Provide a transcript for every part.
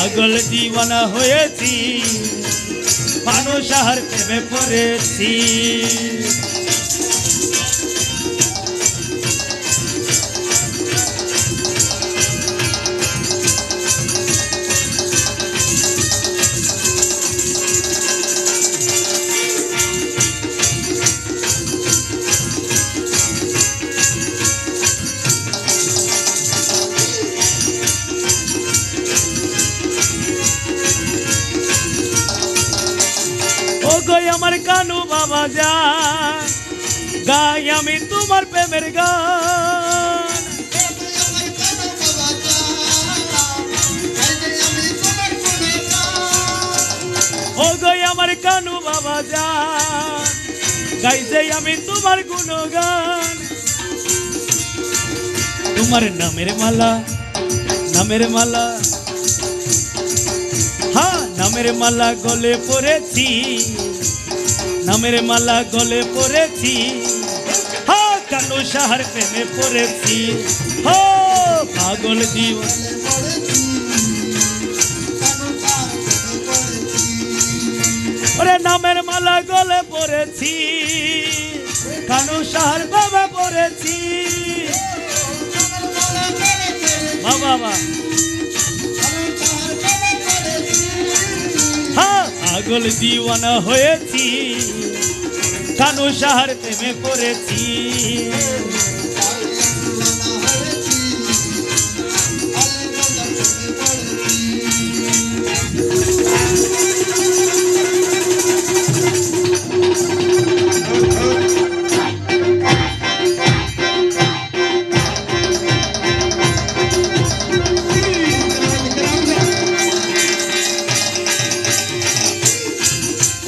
পাগল দিওয়ানা হয়েছি, মানুষ আর প্রেমে পড়েছি। ও গই আমার কানু বাবা যান, গাই আমি তোমার প্রেমের গান। ও গই আমার কানু বাবা যান, গাইছে আমি তোমার গুণগান। তোমার নামের মালা, নামের মালা, হ্যাঁ নামের মালা গলে পড়েছি, নামের মালা গলে পড়েছি। হ্যাঁ কানু সাহার প্রেমে পড়েছি। হো পাগল দিওয়ানা, ওরে নামের মালা গলে পড়েছি, কানু সাহার প্রেমে পড়েছি। বাবা পাগল দিওয়ানা হয়েছি, কানু সাহার প্রেমে পড়েছি।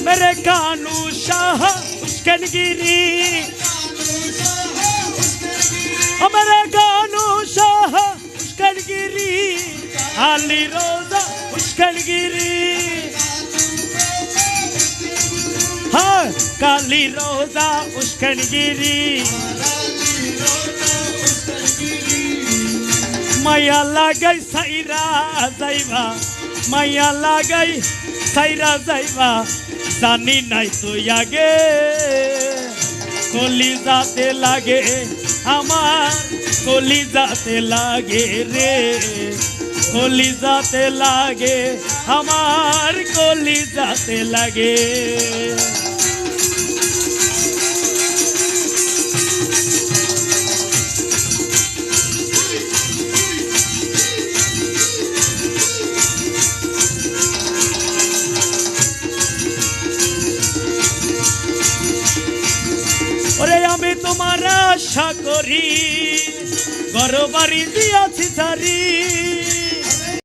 मेरे कानू शाह उस्कनगिरी, मेरे कानू शाह उस्कनगिरी, आली रोजा उस्कनगिरी, हाँ काली रोजा उस्कनगिरी। माया लागई साइरा जाइबा, माया लागई साइरा जाइबा, জানি নাই তো আগে কলিজাতে লাগে আমার, কলিজাতে লাগে রে, কলিজাতে লাগে আমার, কলিজাতে লাগে। ওরে আমি তোমার আশা করি, ঘর বাড়ি দিয়াছি ছাড়ি।